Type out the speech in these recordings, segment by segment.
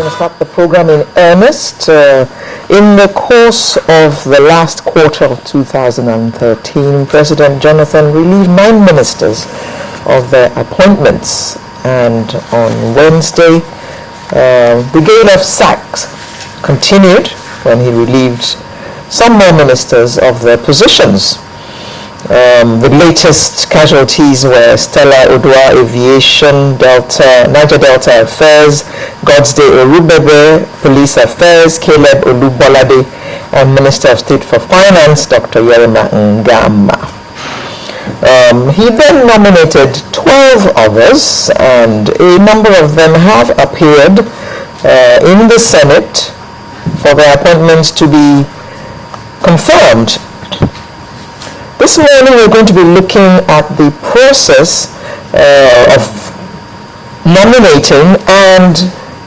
going to start the program in earnest. In the course of the last quarter of 2013, President Jonathan relieved 9 ministers of their appointments, and on Wednesday, the gale of sacks continued when he relieved some more ministers of their positions. The latest casualties were Stella Odua Aviation, Niger Delta Affairs, Godsday Orubebe, Police Affairs, Caleb Olubolade, and Minister of State for Finance, Dr. Yerima Ngama. He then nominated 12 others, and a number of them have appeared in the Senate for their appointments to be confirmed. This morning we're going to be looking at the process of nominating and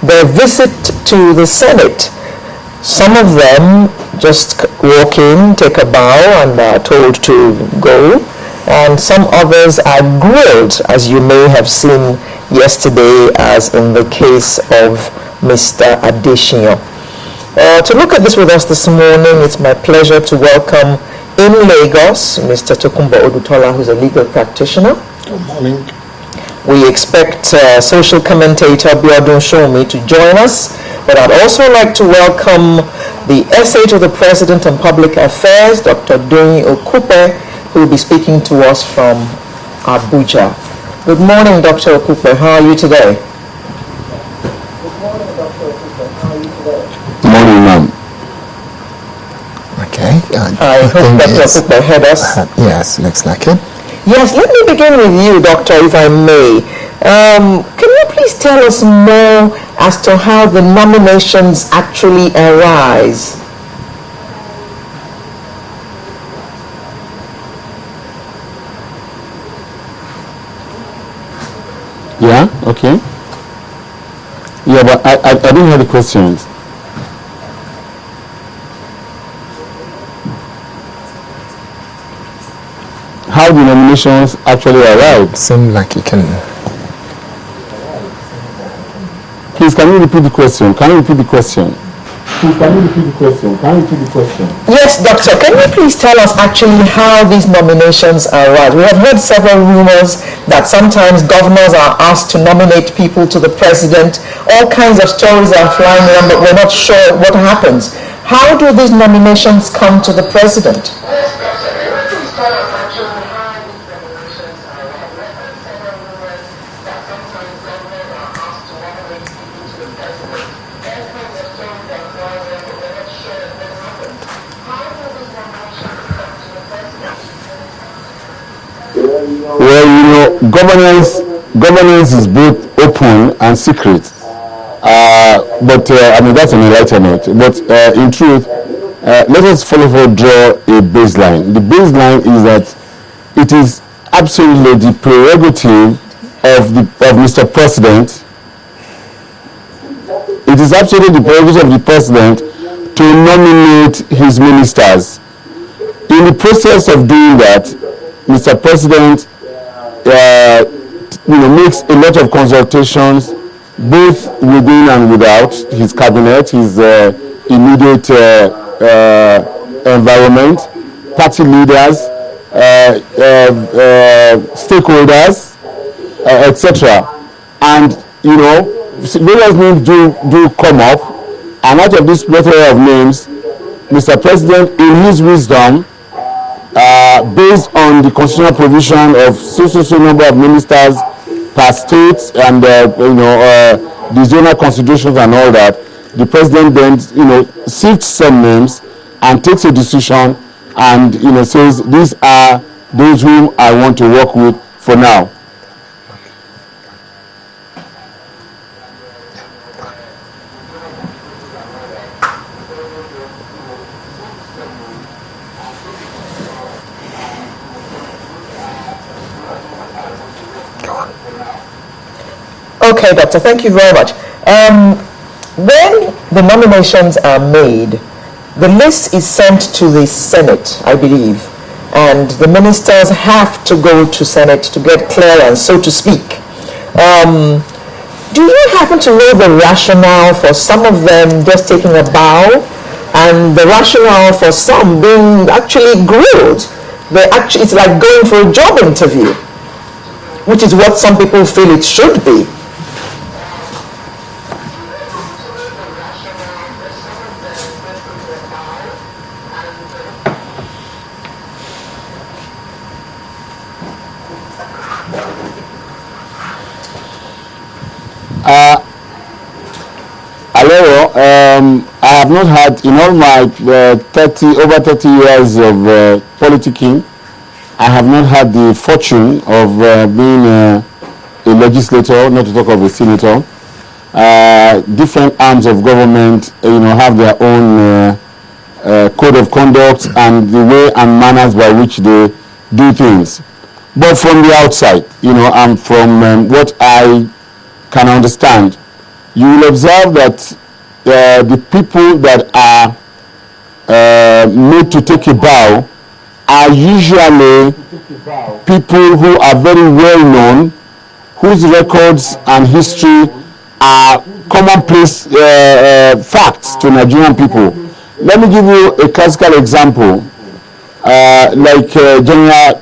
their visit to the Senate. Some of them just walk in, take a bow, and are told to go, and some others are grilled, as you may have seen yesterday, as in the case of Mr. Adesina. To look at this with us this morning, it's my pleasure to welcome in Lagos, Mr. Tokunbo Odutola, who's a legal practitioner. Good morning. We expect social commentator Biodun Shomi to join us, but I'd also like to welcome the SA to the President on Public Affairs, Dr. Doyin Okupe, who will be speaking to us from Abuja. Good morning, Dr. Okupe. How are you today? Good morning, Dr. Okupe. How are you today? Good morning, ma'am. Okay. I hope Dr. Okupe heard us. Yes, looks like it. Yes, let me begin with you, Doctor, if I may. Can you please tell us more as to how the nominations actually arise? Yeah, okay. Yeah, but I didn't hear the questions. How the nominations actually arrived? Seems like you can. Please, can you repeat the question? Can you repeat the question? Please, can you repeat the question? Can you repeat the question? Yes, Doctor. Can you please tell us actually how these nominations arise? We have heard several rumors that sometimes governors are asked to nominate people to the president. All kinds of stories are flying around, but we're not sure what happens. How do these nominations come to the president? Well, you know, governance is both open and secret. I mean, that's an enlightenment. But in truth, let us draw a baseline. The baseline is that it is absolutely the prerogative of Mr. President. It is absolutely the prerogative of the President to nominate his ministers. In the process of doing that, Mr. President makes a lot of consultations, both within and without his cabinet, his immediate environment, party leaders, stakeholders, etc. And various names do come up, and out of this plethora of names, Mr. President, in his wisdom, based on the constitutional provision of so number of ministers per state and the zonal constitutions and all that, the president then sifts some names and takes a decision and says these are those whom I want to work with for now. Okay, Doctor, thank you very much. When the nominations are made, the list is sent to the Senate, I believe, and the ministers have to go to Senate to get clearance, so to speak. Do you happen to know the rationale for some of them just taking a bow and the rationale for some being actually grilled? It's like going for a job interview, which is what some people feel it should be. I have not had, in all my over 30 years of politicking, I have not had the fortune of being a legislator, not to talk of a senator. Different arms of government, have their own code of conduct and the way and manners by which they do things. But from the outside, and from what I can understand, you will observe that the people that are made to take a bow are usually people who are very well known, whose records and history are commonplace facts to Nigerian people. Let me give you a classical example. Like General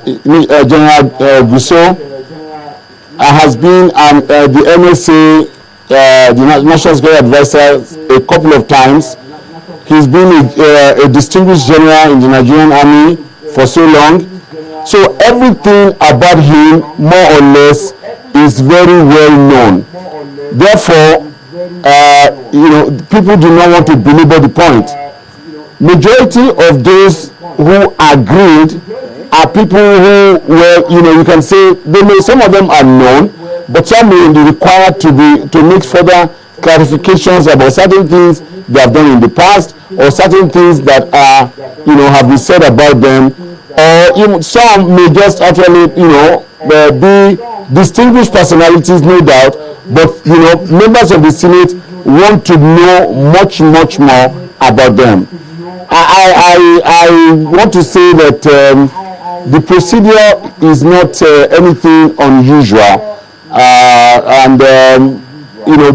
Gusau has been the NSA, the National Security Advisor, a couple of times. He's been a distinguished general in the Nigerian Army for so long. So everything about him, more or less, is very well known. Therefore, people do not want to belabor the point. Majority of those who agreed are people who were, you can say, some of them are known, but some may be required to make further clarifications about certain things they have done in the past, or certain things that are, have been said about them, or even some may just actually, be distinguished personalities, no doubt, but members of the Senate want to know much more about them. I want to say that the procedure is not anything unusual, and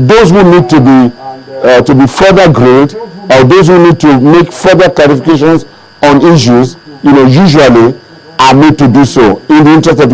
those who need to be further grilled, or those who need to make further clarifications on issues, usually are made to do so in the interest of